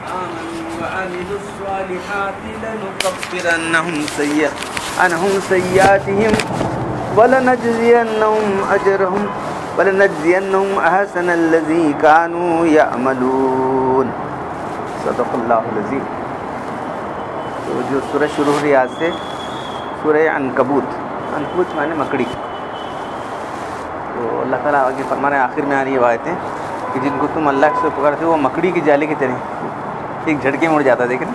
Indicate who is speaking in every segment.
Speaker 1: آمنوا وعملوا الصالحات لنكفرنهم سيئاتهم ولنجزينهم أحسن الذي كانوا يعملون. صدق اللہ العظیم. تو جو سورہ شروع ہو رہی ہے آج سے سورہ عنکبوت معنی مکڑی. تو اللہ تعالیٰ آگے فرما رہے ہیں آخر میں آ رہی ہے آیتیں کہ جن کو تم اللہ سے پکارتے ہو وہ مکڑی کی جالے کی طرح ایک جھٹکے میں اڑ جاتا ہے. دیکھیں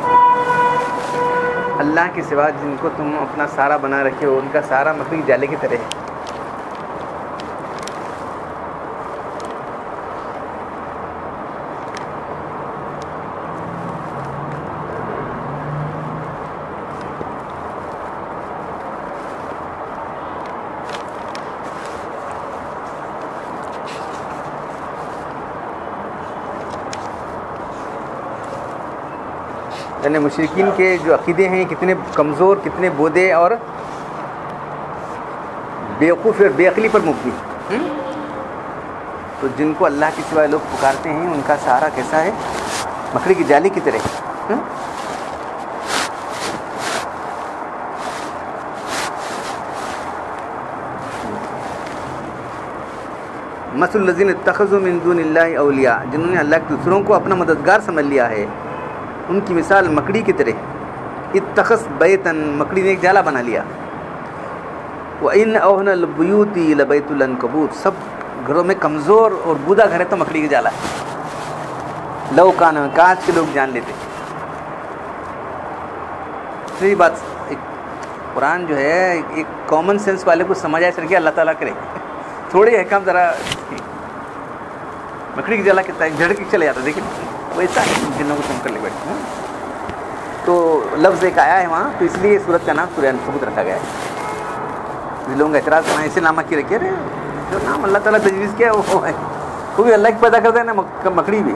Speaker 1: اللہ کے سوا جن کو تم اپنا سارا بنا رکھے ہو ان کا سارا مکڑی کی جالے کی طرح ہے. یعنی مشرکین کے جو عقیدے ہیں کتنے کمزور، کتنے بودے اور بیوقوف اور بے عقلی پر مبنی. تو جن کو اللہ کے سوائے لوگ پکارتے ہیں ان کا سہارا کیسا ہے؟ مکڑی کی جالی کی طرح. مثل الذین اتخذوا من دون اللہ اولیاء، جنہوں نے اللہ کے دوسروں کو اپنا مددگار سمجھ لیا ہے، ان کی مثال مکڑی کی طرح. اتخذ بیتن، مکڑی نے ایک جالا بنا لیا. وَإِنَّ أَوْهَنَ الْبُيُوتِ لَبَيْتُ الْعَنْكَبُوتِ، سب گھروں میں کمزور اور بودا گھر ہے تو مکڑی کا جالا ہے. لو کان، کاش کے لوگ جان لیتے. صحیح بات. قرآن جو ہے ایک کامن سینس والے کو سمجھ آئے سر کہ اللہ تعالیٰ کرے تھوڑے احکام ذرا مکڑی کی جالا کتنا جھڑ کے چلے جاتا. دیکھیں ویسا جنوں کو تم کر لے بیٹھے. تو لفظ ایک آیا ہے وہاں، تو اس لیے سورت کا نام سورہ عنکبوت رکھا گیا ہے. لوگوں کا اعتراض کرنا ایسے نامہ کی رکھے رہے جو نام اللہ تعالیٰ تجویز کیا وہ ہے، وہ بھی اللہ کی پیدا کرتا ہے نا. مکڑی بھی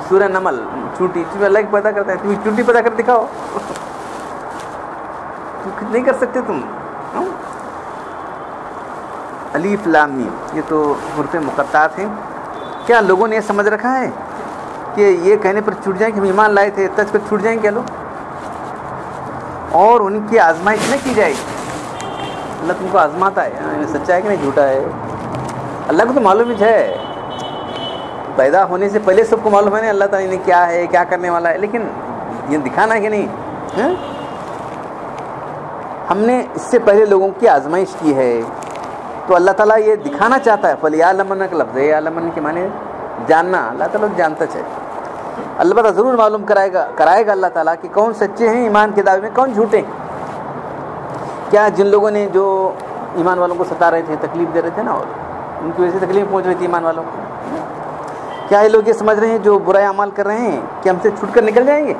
Speaker 1: سورہ نمل چونٹی اللہ کی پیدا کرتا ہے. تم چونٹی پیدا کر دکھاؤ، نہیں کر سکتے تم. الف لام میم یہ تو حروف مقطعات ہیں. کیا لوگوں نے یہ سمجھ رکھا ہے کہ یہ کہنے پر چھوٹ جائیں کہ ہم ایمان لائے تھے تج پر چھوٹ جائیں کیا لوگ؟ اور ان کی آزمائش نہ کی جائے گی. اللہ تم کو آزماتا ہے سچا ہے کہ نہیں جھوٹا ہے. اللہ کو تو معلوم ہی ہے، پیدا ہونے سے پہلے سب کو معلوم ہے نا اللہ تعالیٰ نے کیا ہے کیا کرنے والا ہے، لیکن یہ دکھانا ہے کہ نہیں. ہم نے اس سے پہلے لوگوں کی آزمائش کی ہے تو اللہ تعالیٰ یہ دکھانا چاہتا ہے. فَلْيَعْلَمَنَّ کا لفظ ہے، عَلَمَنَّ کے معنی جاننا. اللہ تعالیٰ جانتا ہے، البتہ ضرور معلوم کرائے گا اللہ تعالیٰ کہ کون سچے ہیں ایمان کے دعوے میں، کون جھوٹے ہیں. کیا جن لوگوں نے جو ایمان والوں کو ستا رہے تھے، تکلیف دے رہے تھے نا، اور ان کی وجہ سے تکلیف پہنچ رہی تھی ایمان والوں کو، کیا یہ لوگ یہ سمجھ رہے ہیں جو برا اعمال کر رہے ہیں کہ ہم سے چھوٹ کر نکل جائیں گے؟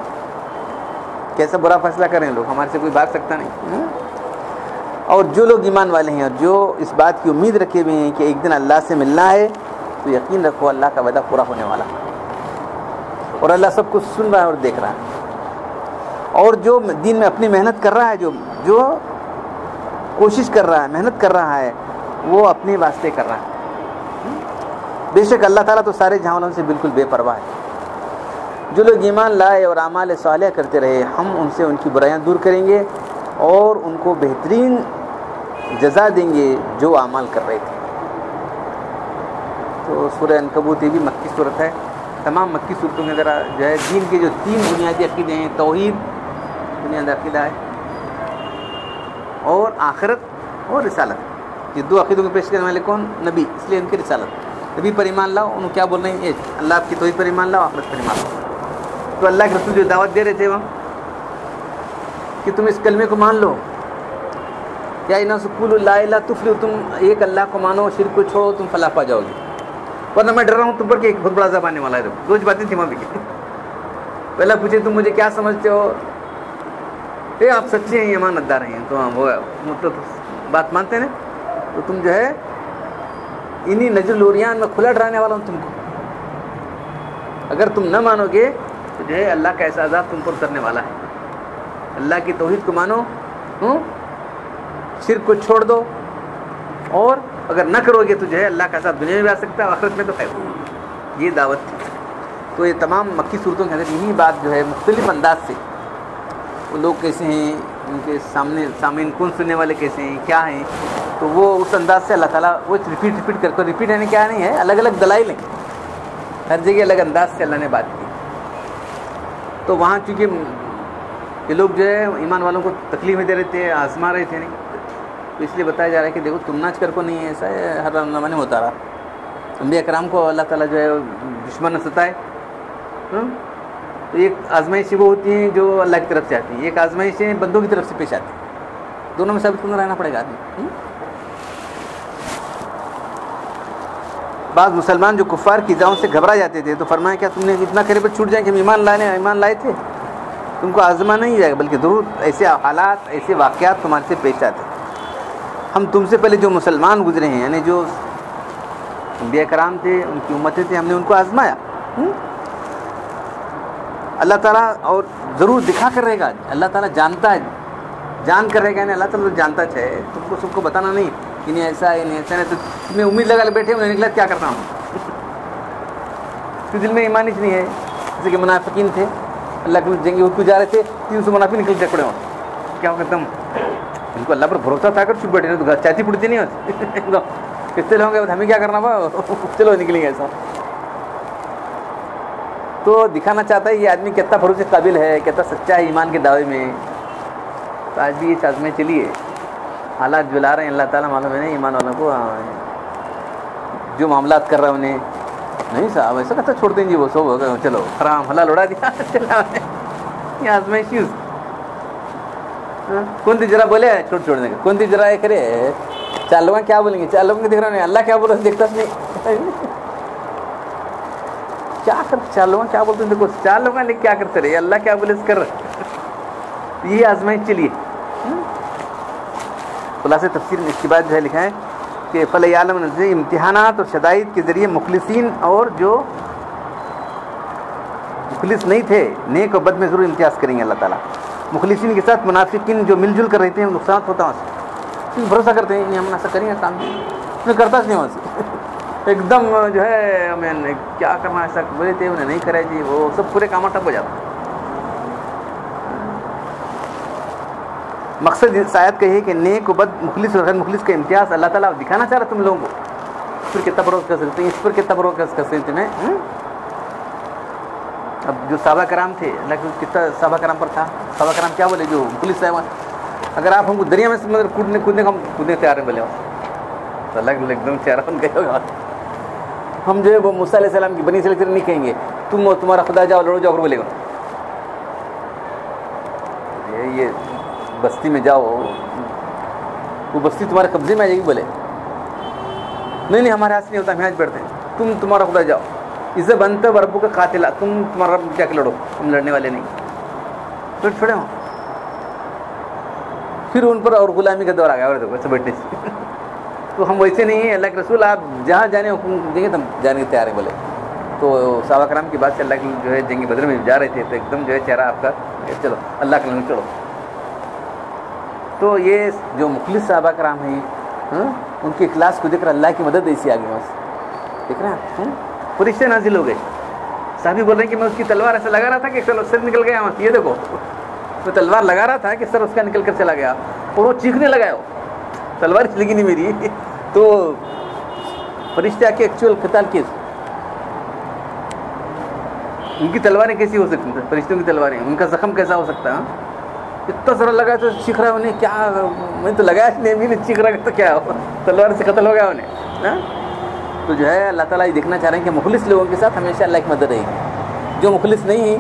Speaker 1: کیسا برا فیصلہ کر رہے ہیں لوگ، ہمارے سے کوئی بھاگ سکتا نہیں. اور جو لوگ ایمان والے ہیں اور جو اس بات کی امید رکھے ہوئے ہیں کہ ایک دن اللہ سے ملنا ہے، تو یقین رکھو اللہ کا وعدہ پورا ہونے والا، اور اللہ سب کچھ سن رہا ہے اور دیکھ رہا ہے. اور جو دین میں اپنی محنت کر رہا ہے، جو کوشش کر رہا ہے، محنت کر رہا ہے، وہ اپنے واسطے کر رہا ہے. بے شک اللہ تعالیٰ تو سارے جہاں والوں سے بالکل بے پرواہ ہے. جو لوگ ایمان لائے اور اعمال صالحہ کرتے رہے، ہم ان سے ان کی برائیاں دور کریں گے اور ان کو بہترین جزا دیں گے جو اعمال کر رہے تھے. تو سورہ عنکبوت یہ بھی مکی صورت ہے. تمام مکی صورتوں میں ذرا جو ہے دین کے جو 3 بنیادی عقیدے ہیں، توحید بنیادی عقیدہ ہے، اور آخرت اور رسالت. یہ 2 عقیدوں کو پیش کرنے والے کون؟ نبی، اس لیے ان کی رسالت. نبی پر ایمان لاؤ، انہوں کیا بول رہے ہیں؟ اللہ آپ کی توحید پر ایمان لاؤ، آخرت پر ایمان لاؤ. تو اللہ کے رسول جو دعوت دے رہے تھے وہاں کہ تم اس کلمے کو مان لو، یا انہا سکول لا الہ تفلحوا، تم ایک اللہ کو مانو، شرک کو چھوڑو، تم فلاح پا جاؤ گے. ورنہ میں ڈر رہا ہوں تم پر کہ ایک بہت بڑا عذاب آنے والا ہے. روز باتیں تھیں وہاں بھی. پہلا پوچھے تم مجھے کیا سمجھتے ہو؟ آپ سچے ہیں، ایمانت دار ہیں، تو ہاں وہ مطلب بات مانتے ہیں نا. تو تم جو ہے انہی نجر لوریان میں کھلا ڈرانے والا ہوں تم کو. اگر تم نہ مانو گے تو جو ہے اللہ کا ایسا عذاب تم پر اترنے والا ہے. اللہ کی توحید کو مانو، شرک کو چھوڑ دو، اور اگر نہ کرو گے تو جو ہے اللہ کا عذاب دنیا میں بھی آ سکتا ہے، آخرت میں تو خیر. یہ دعوت تھی. تو یہ تمام مکی صورتوں کے اندر یہی بات جو ہے مختلف انداز سے وہ لوگ کیسے ہیں، ان کے سامعین کون سننے والے کیسے ہیں، کیا ہیں، تو وہ اس انداز سے اللہ تعالیٰ وہ ریپیٹ کر ریپیٹ یعنی کیا نہیں ہے، الگ الگ دلائل ہیں، ہر جگہ الگ انداز سے اللہ نے بات کی. تو وہاں چونکہ یہ لوگ جو ہے ایمان والوں کو تکلیفیں دے رہے تھے، آزما رہے تھے، نہیں تو اس لیے بتایا جا رہا ہے کہ دیکھو تم ناچ کر کو نہیں ہے، ایسا ہے ہر زمانے میں ہوتا رہا. انبیاء کرام کو اللہ تعالیٰ جو ہے دشمن نہ ستائے. تو ایک آزمائش وہ ہوتی ہیں جو اللہ کی طرف سے آتی ہیں، ایک آزمائشیں بندوں کی طرف سے پیش آتی ہیں، دونوں میں ثابت کرنا رہنا پڑے گا آدمی. بعض مسلمان جو کفار کی ایذاؤں سے گھبرا جاتے تھے تو فرمایا کیا تم نے اتنا قریب چھوٹ جائیں کہ ہم ایمان لائے تھے؟ تم کو آزما نہیں جائے گا، بلکہ ضرور ایسے حالات ایسے واقعات تمہارے سے پیش آتے. ہم تم سے پہلے جو مسلمان گزرے ہیں، یعنی جو انبیاء کرام تھے، ان کی امتیں تھیں، ہم نے ان کو آزمایا. اللہ تعالیٰ اور ضرور دکھا کر رہے گا، اللہ تعالیٰ جانتا ہے، جان کر رہے گا، یعنی اللہ تعالیٰ جانتا ہے. تم کو سب کو بتانا نہیں کہ نہیں ایسا ہے نہیں ایسا نہیں، تو تمہیں امید لگا بیٹھے انہیں نکلا کیا کرتا ہوں. تو دل میں ایمان ہی نہیں ہے. جیسے کہ منافقین تھے، اللہ کے جنگی اٹھ کو جا رہے تھے، 300 منافق نکل کے پڑے ہوں، کیا ہو ختم. ان کو اللہ پر بھروسہ تھا کر چھپ بیٹھے تو چاتی پڑتی نہیں ہوتی. کس سے ہوں گے ہمیں کیا کرنا ہوا، چلو نکلیں گے ایسا. تو دکھانا چاہتا ہے یہ آدمی کتنا بھروسے قابل ہے، کتنا سچا ہے ایمان کے دعوے میں. تو آج بھی یہ چازمیں چلیے، حالات جلا رہے ہیں اللہ تعالیٰ معلوم ہے. نہیں ایمان والوں کو جو معاملات کر رہے ہیں انہیں نہیں صاحب ایسا کہتا چھوڑتے ہیں جی، وہ سو ہو گئے چلو حرام حلال اڑا دیا. چلا یہ آزمائشی کون تھی ذرا بولے چھوڑنے کا، کون تھی ذرا یہ کرے. 4 لوگ کیا بولیں گے، 4 لوگوں کو دیکھ رہا نہیں، اللہ کیا بول رہا دیکھتا نہیں. کیا کر 4 لوگ کیا بولتے ہیں، دیکھو 4 لوگ لیکن کیا کرتے رہے، اللہ کیا بولے کر رہے. یہ آزمائش چلیے. خلاصہ تفسیر میں اس کے بعد جو ہے لکھا ہے کہ فَلْيَعْلَمْ نَزْلِ امتحانات اور شدائد کے ذریعے مخلصین اور جو مخلص نہیں تھے نیک و بد میں ضرور امتیاز کریں گے اللہ تعالیٰ. مخلصین کے ساتھ منافقین جو مل جل کر رہتے ہیں نقصانات ہوتا ہے وہاں سے، بھروسہ کرتے ہیں نہیں ہم ایسا کریں گے کام میں کرتا نہیں وہاں سے ایک دم جو ہے ہمیں کیا کرنا ایسا بولے تھے انہیں نہیں کرے جی، وہ سب پورے کام ٹپ ہو جاتا. مقصد اس آیت کا یہ ہے کہ نیک و بد مخلص اور غیر مخلص کا امتیاز اللہ تعالیٰ دکھانا چاہ رہا تم لوگوں کو. اس پر کتنا بھروسہ کر سکتے ہیں، اس پر کتنا بھروسہ کر سکتے ہیں تمہیں. اب جو صحابہ کرام تھے اللہ کے کتنا صحابہ کرام پر تھا. صحابہ کرام کیا بولے جو مخلص صاحب، اگر آپ ہم کو دریا میں مطلب کودنے کو ہم کودنے تیار ہیں بولے تو اللہ کے ایک دم چہرہ ان کا ہوگا. ہم جو ہے وہ موسیٰ علیہ السلام کی بنی اسرائیل نہیں کہیں گے تم تمہارا خدا جاؤ لڑو جاؤ بولے گا. یہ بستی میں جاؤ وہ بستی تمہارے قبضے میں آ جائے گی بولے نہیں ہمارے ہاتھ سے نہیں ہوتا، ہم یہاں بیٹھتے ہیں، تمہارا خدا جاؤ. اسے بنتا ربو کا قاتل، تمہارا رب کیا کہ لڑو، تم لڑنے والے نہیں. پھر چھوڑے ہوں پھر ان پر اور غلامی کا دور آ گیا اور دیکھو ایسے بیٹھنے سے. تو ہم ویسے نہیں ہیں. اللہ کے رسول آپ جہاں جانے حکم دیں گے تو ہم جانے کے تیار ہیں بولے. تو صحابہ کرام کی بات سے اللہ کے جو ہے جنگ بدر میں جا رہے تھے تو ایک دم جو ہے چہرہ آپ کا چلو اللہ کے لنگ چلو. تو یہ جو مخلص صحابہ کرام ہیں ان کے اخلاص کو دیکھ کر اللہ کی مدد ایسی آ گئی بس. دیکھ رہے ہیں فرشتے نازل ہو گئے. صحابی بول رہے ہیں کہ میں اس کی تلوار ایسا لگا رہا تھا کہ سر نکل گیا. یہ دیکھو تو تلوار لگا رہا تھا کہ سر اس کا نکل کر چلا گیا اور وہ چیخنے لگا. تلوار چلے گی نہیں میری. تو فرشتے آ کے ایکچوئل قتال کیے. ان کی تلواریں کیسی ہو سکتی ہیں، فرشتوں کی تلواریں، ان کا زخم کیسا ہو سکتا ہے. اتنا سارا لگا تو چیخ رہا ہے انہیں، کیا میں تو لگایا نہیں بھی نہیں چیخ رہا تو کیا ہو، تلوار سے قتل ہو گیا انہیں. تو جو ہے اللہ تعالیٰ یہ دیکھنا چاہ رہے ہیں کہ مخلص لوگوں کے ساتھ ہمیشہ اللہ کی مدد رہے گی. جو مخلص نہیں ہے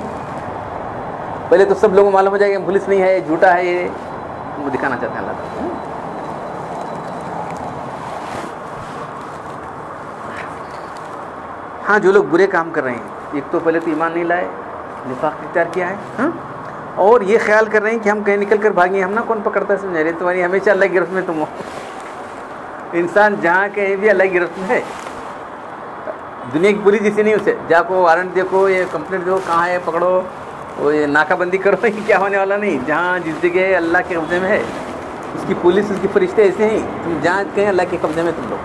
Speaker 1: پہلے تو سب لوگوں کو معلوم ہو جائے کہ مخلص نہیں ہے، جھوٹا ہے، یہ وہ دکھانا چاہتے ہیں اللہ تعالیٰ. ہاں جو لوگ برے کام کر رہے ہیں، ایک تو پہلے تو ایمان نہیں لائے، نفاق اختیار کیا ہے، اور یہ خیال کر رہے ہیں کہ ہم کہیں نکل کر بھاگیں، ہم نہ کون پکڑتا ہے سمجھا رہے تمہاری ہمیشہ اللہ کی گرفت میں تم ہو. انسان جہاں کہیں بھی اللہ کی گرفت میں ہے. دنیا کی پولیس جیسی نہیں اسے جا کو وارنٹ دیکھو، یہ کمپلیٹ دو کہاں ہے پکڑو، وہ یہ ناکہ بندی کرو، یہ کیا ہونے والا نہیں. جہاں جس جگہ اللہ کے قبضے میں ہے اس کی پولیس اس کی فرشتے ایسے ہیں، تم جہاں کہیں اللہ کے قبضے میں تم لوگ.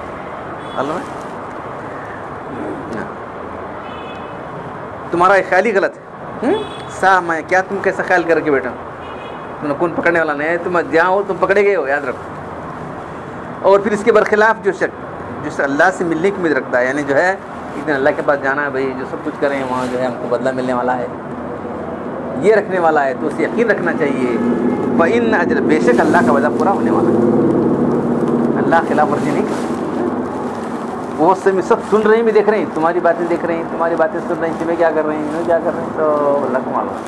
Speaker 1: تمہارا خیال ہی غلط ہے. میں کیا تم کیسا خیال کر کے بیٹھا ہوں؟ تمہیں کون پکڑنے والا نہیں ہے. تم جہاں ہو تم پکڑے گئے ہو، یاد رکھو. اور پھر اس کے برخلاف جو شخص جس اللہ سے ملنے کی امید رکھتا ہے، یعنی جو ہے ایک دن اللہ کے پاس جانا ہے، بھائی جو سب کچھ کریں وہاں جو ہے ہم کو بدلہ ملنے والا ہے، یہ رکھنے والا ہے، تو اسے یقین رکھنا چاہیے. فَإِنَّ أَجْرَ، بے شک اللہ کا وعدہ پورا ہونے والا ہے. اللہ خلاف ورزی نہیں کرتا. وہ سب سن رہے ہیں بھی، دیکھ رہے ہیں، تمہاری باتیں دیکھ رہے ہیں، تمہاری باتیں سن رہے ہیں، تمہیں کیا کر رہے ہیں، انہیں کیا کر رہے ہیں، تو اللہ کو معلوم ہے.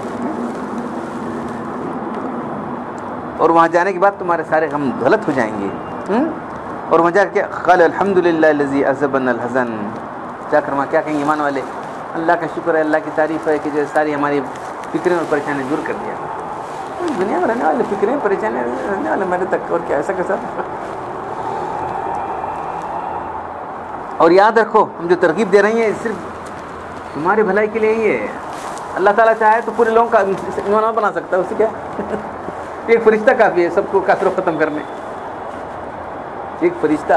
Speaker 1: اور وہاں جانے کے بعد تمہارے سارے غم غلط ہو جائیں گے. اور وہاں جا کے قال الحمدللہ الذی اذهب عنا الحزن، کیا کہیں گے ایمان والے؟ اللہ کا شکر ہے، اللہ کی تعریف ہے کہ جو ساری ہماری فکریں اور پریشانیاں دور کر دیا. دنیا میں رہنے والے فکریں پریشانیاں رہنے والے میرے تک، اور کیا ایسا کیسا. اور یاد رکھو ہم جو ترغیب دے رہے ہیں صرف تمہاری بھلائی کے لیے ہی ہے. اللہ تعالیٰ چاہے تو پورے لوگوں کا ایمان بنا سکتا ہے، اس سے کیا. ایک فرشتہ کافی ہے سب کو کافر ختم کرنے. ایک فرشتہ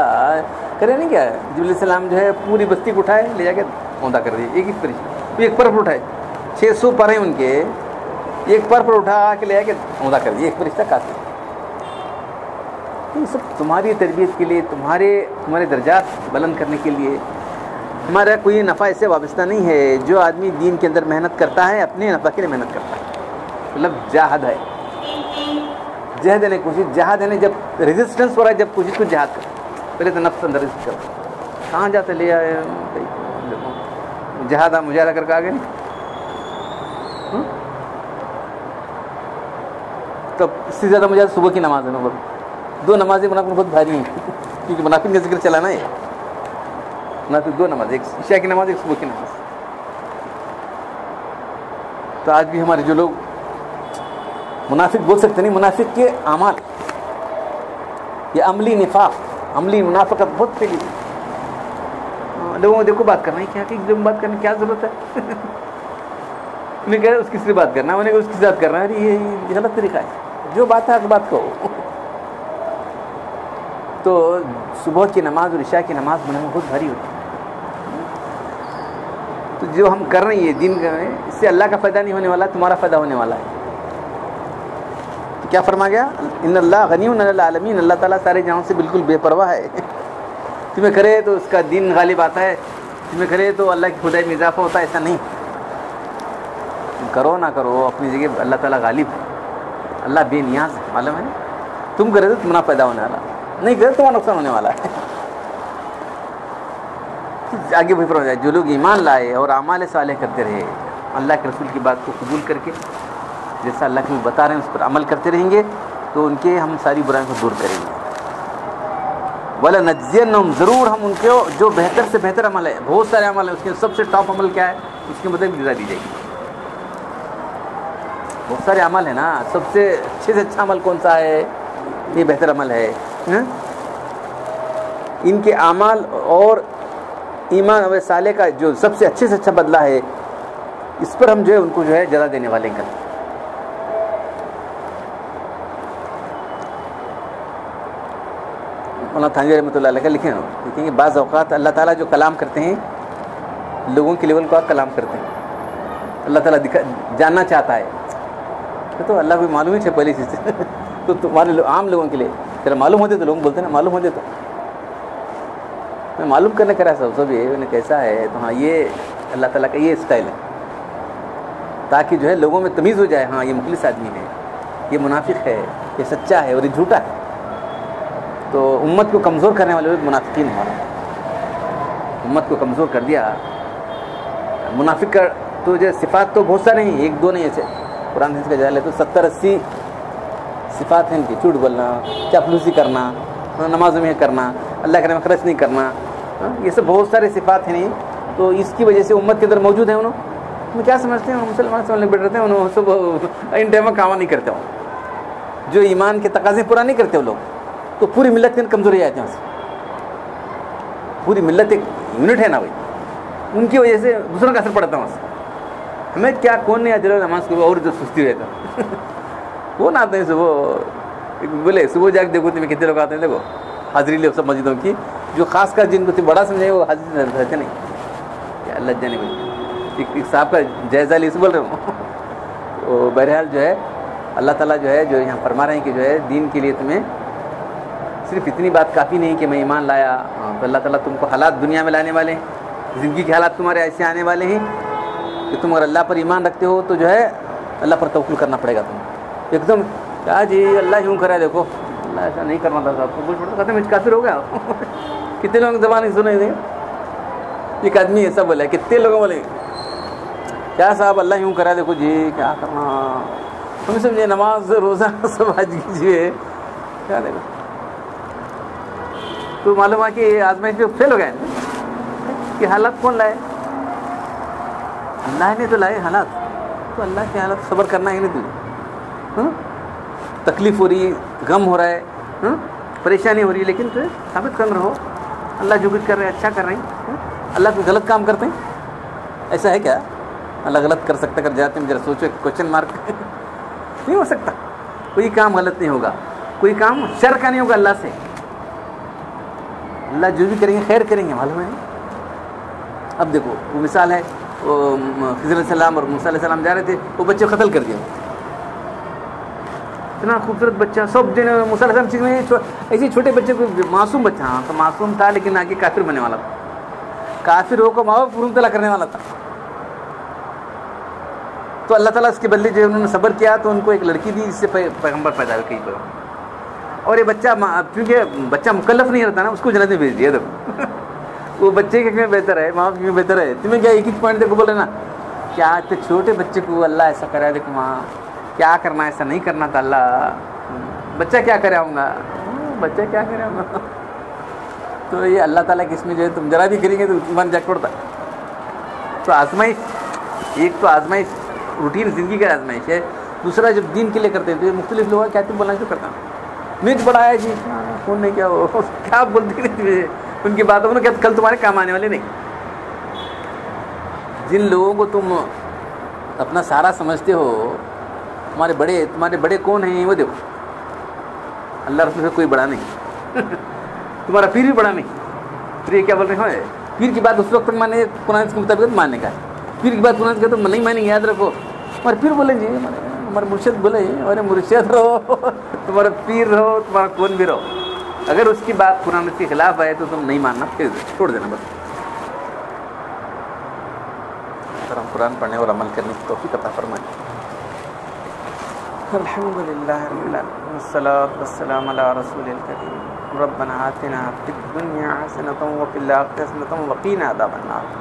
Speaker 1: کرے نہیں کیا، جبریل علیہ السلام جو ہے پوری بستی کو اٹھائے لے جا کے اوندا کر دیا. ایک فرشتہ ایک پر اٹھائے، 600 پر ہیں ان کے، ایک پر اٹھا کے لے جا کے اوندا کر دیا. ایک فرشتہ کافی. یہ سب تمہاری تربیت کے لیے، تمہارے درجات بلند کرنے کے لیے. ہمارا کوئی نفع ایسے وابستہ نہیں ہے. جو آدمی دین کے اندر محنت کرتا ہے اپنے نفع کے لیے محنت کرتا ہے. مطلب جہاد ہے، جہد دینے کی کوشش. جہاد دینے جب ریزسٹنس ہو رہا ہے، جب کوشش کو جہاد کر، پہلے تو نفس اندر رزق کرو. کہاں جاتے لے آئے جہاد، مجاہدہ کر کے آگے نہیں. تب اس سے زیادہ مجاہدہ صبح کی نماز ہے. نا 2 نمازیں منافق بہت بھاری ہیں، کیونکہ منافق کا ذکر چلانا ہے. منافق 2 نماز، ایک عشاء کی نماز، ایک صبح کی نماز. تو آج بھی ہمارے جو لوگ منافق بول سکتے نہیں، منافق کے اعمال، یہ عملی نفاق، عملی منافقت بہت پھیلی ہے. لوگوں کو دیکھو بات کرنا ہے کیا، کہ جب بات کرنے کی کیا ضرورت ہے. انہیں کہا اس کی صرف بات کرنا ہے، انہیں کہا اس کی ذات کرنا ہے. یہ غلط طریقہ ہے. جو بات ہے آپ بات کہو. تو صبح کی نماز اور عشاء کی نماز بنانا بہت بھاری ہوتی ہے. تو جو ہم کر رہے ہیں یہ دین کر رہے ہیں، اس سے اللہ کا فائدہ نہیں ہونے والا، تمہارا فائدہ ہونے والا ہے. تو کیا فرما گیا؟ ان اللہ غنی عن العالمین، اللہ تعالیٰ سارے جہاں سے بالکل بے پرواہ ہے. تمہیں کرے تو اس کا دین غالب آتا ہے، تمہیں کرے تو اللہ کی خدائی میں اضافہ ہوتا ہے. ایسا نہیں، تم کرو نہ کرو اپنی جگہ اللہ تعالیٰ غالب ہے. اللہ بے نیاز ہے، معلوم ہے. تم کرے تو تمہارا فائدہ ہونے والا، نہیں کرے تو تمہارا نقصان ہونے والا ہے. آگے بھی فرمایا جو لوگ ایمان لائے اور اعمال صالح کرتے رہے، اللہ کے رسول کی بات کو قبول کر کے جیسا اللہ کے بتا رہے ہیں اس پر عمل کرتے رہیں گے، تو ان کے ہم ساری برائیوں کو دور کریں گے. وَلَنَجْزِيَنَّهُمْ، ضرور ہم ان کو جو بہتر سے بہتر عمل ہے، بہت سارے عمل ہیں، اس کے سب سے ٹاپ عمل کیا ہے، اس کے مطابق جزا دی جائے گی. بہت سارے عمل ہیں نا، سب سے اچھے سے اچھا عمل کون سا ہے؟ یہ بہتر عمل ہے. ان کے اعمال اور ایمان و صالح کا جو سب سے اچھے سے اچھا بدلہ ہے، اس پر ہم جو ہے ان کو جو ہے جزا دینے والے ہیں. مولانا تھانوی رحمۃ اللہ علیہ کا لکھیں کہ بعض اوقات اللہ تعالیٰ جو کلام کرتے ہیں لوگوں کے لیول کو آپ کلام کرتے ہیں. اللہ تعالیٰ جاننا چاہتا ہے تو اللہ کو معلوم ہی ہے پہلی چیز سے. تو تمہارے عام لوگوں کے لیے تیرا معلوم ہوتے تو لوگ بولتے ہیں نا معلوم ہوتے تو میں معلوم کرنے کا رہا سب یہ انہیں کیسا ہے. تو ہاں یہ اللہ تعالیٰ کا یہ اسٹائل ہے تاکہ جو ہے لوگوں میں تمیز ہو جائے، ہاں یہ مخلص آدمی ہے، یہ منافق ہے، یہ سچا ہے اور یہ جھوٹا ہے. تو امت کو کمزور کرنے والے لوگ منافقین ہمارا امت کو کمزور کر دیا. منافق کا تو جو صفات تو بہت سارے ہیں، 1 2 نہیں. ایسے قرآن حدیث کا جائے لے تو 70 80 صفات ہیں ان کی. جھوٹ بولنا، چاپلوسی کرنا، نمازوں میں کرنا، اللہ کے نام خرچ نہیں کرنا، یہ سب بہت سارے صفات ہیں. تو اس کی وجہ سے امت کے اندر موجود ہیں. انہوں کیا سمجھتے ہیں، مسلمان سمجھنے بیٹھ رہتے ہیں، انہوں سب ان ٹائم کام نہیں کرتے ہوں، جو ایمان کے تقاضے پورا نہیں کرتے وہ لوگ، تو پوری ملت کے کمزوری آتی ہے وہاں سے. پوری ملت ایک یونٹ ہے نا بھائی، ان کی وجہ سے دوسروں کا اثر پڑتا ہے وہاں سے. ہمیں کیا کون نہیں آتے نماز کو، اور جو سستی رہتا وہ نہ آتے ہیں. صبح بولے صبح جا کے دیکھو تمہیں کتنے لوگ آتے ہیں، دیکھو حاضری لے سب مسجدوں کی، جو خاص کر جن کو تم بڑا سمجھے وہ حاضری رہتے نہیں. اللہ جانے بھائی ایک صاحب کا جائزہ لیے سے بول رہا ہوں. تو بہرحال جو ہے اللہ تعالیٰ جو ہے جو یہاں فرما رہے ہیں کہ جو ہے دین کے لیے تمہیں صرف اتنی بات کافی نہیں کہ میں ایمان لایا. تو اللہ تعالیٰ تم کو حالات دنیا میں لانے والے ہیں, زندگی کے حالات تمہارے ایسے آنے والے ہیں کہ تم اگر اللہ پر ایمان رکھتے ہو تو جو ہے اللہ پر توکل کرنا پڑے گا. تم ایک دم کیا جی اللہ یوں کرا ہے, دیکھو اللہ ایسا نہیں کرنا تھا صاحب, کچھ پڑتا کہتے ہیں کافر ہو گیا. کتنے لوگوں کی زبان سنے تھے, ایک آدمی ایسا بولا ہے, کتنے لوگوں بولے کیا صاحب اللہ یوں کرا ہے, دیکھو جی کیا کرنا, تم سمجھے نماز روزہ سب حج کیجیے کیا دیکھو. تو معلوم ہے کہ آزمائش پہ فیل ہو گئے کہ حالات کون لائے, اللہ نے تو لائے حالات. تو اللہ کے حالات صبر کرنا ہے نہیں تجھے, تکلیف ہو رہی ہے, غم ہو رہا ہے, پریشانی ہو رہی ہے, لیکن تو ثابت کر رہو اللہ جو کچھ کر رہے ہیں اچھا کر رہے ہیں. اللہ کوئی غلط کام کرتے ہیں, ایسا ہے کیا اللہ غلط کر سکتا؟ کر جاتے ہیں ذرا سوچو, کوشچن مارک. نہیں ہو سکتا, کوئی کام غلط نہیں ہوگا, کوئی کام شر کا نہیں ہوگا اللہ سے. اللہ جو بھی کریں گے خیر کریں گے, معلوم ہے. اب دیکھو وہ مثال ہے, خضر علیہ السلام اور موسیٰ علیہ السلام جا رہے تھے, وہ بچے قتل کر دیا. اتنا خوبصورت بچہ, سب دن موسیٰ علیہ السلام ایسے چھوٹے بچے کو, معصوم بچہ, ہاں تو معصوم تھا لیکن آگے کافر بننے والا تھا. کافر ہو کو ماں باپ پورن تلا کرنے والا تھا. تو اللہ تعالیٰ اس کے بدلے جو انہوں نے صبر کیا تو ان کو ایک لڑکی دی, اس سے پیغمبر پیدا ہوئی کہیں پر. اور یہ بچہ کیونکہ بچہ مکلف نہیں رہتا نا, اس کو جنت میں بھیج دیا. تو وہ بچے کے میں بہتر ہے, ماں باپ میں بہتر ہے. تمہیں کیا ایک پوائنٹ دیکھو بول رہے نا, کیا اتنے چھوٹے بچے کو اللہ ایسا کرا, دیکھو ماں کیا کرنا, ایسا نہیں کرنا تھا اللہ, بچہ کیا کرے آؤں گا, بچہ کیا کرے آؤں گا. تو یہ اللہ تعالیٰ کی اس میں جو ہے تم ذرا بھی کریں گے تو ایمان جگ پڑتا. تو آزمائش, ایک تو آزمائش روٹین زندگی کا آزمائش ہے, دوسرا جب دین کے لیے کرتے ہیں تو یہ مختلف لوگ کیا تم بولنا کیوں کرتا ہوں, میچ بڑا ہے جی کون نہیں, کیا وہ کیا بولتے نہیں, ان کی باتوں نے کیا کل تمہارے کام آنے والے نہیں. جن لوگوں کو تم اپنا سارا سمجھتے ہو, تمہارے بڑے کون ہیں وہ دیکھو, اللہ رسول سے کوئی بڑا نہیں. تمہارا پیر بھی بڑا نہیں. پھر یہ کیا بول رہے ہیں, پیر کی بات اس وقت تک مانے قرآن کے مطابق ماننے کا ہے, پیر کی بات قرآن کا تو نہیں مانیں گے, یاد رکھو. ہمارے پیر بولے جی, ہمارے مرشد بولے, ہمارے مرشد رہو, تمہارا پیر رہو, تمہارا کون بھی رہو, اگر اس کی بات قرآن کے خلاف آئے تو تم نہیں ماننا, پھر چھوڑ دینا بس. ہم قرآن پڑھنے اور عمل کرنے کی توفیق عطا فرمائے. الحمدللہ رب العالمین والصلاۃ والسلام علی رسول الکریم. ربنا آتنا فی الدنیا حسنۃ وفی الآخرۃ حسنۃ وقنا عذاب النار.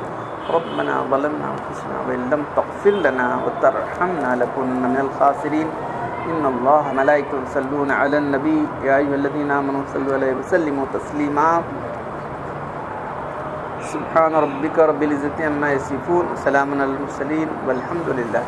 Speaker 1: ربنا ظلمنا انفسنا وان لم تغفر لنا وترحمنا لنكونن من الخاسرین. ان اللہ ملائکۃ یصلون علی النبی یا ایھا الذین آمنوا صلوا علیہ وسلموا تسلیما. سبحان ربک رب العزة عما یصفون, سلام علی المرسلین والحمد للہ.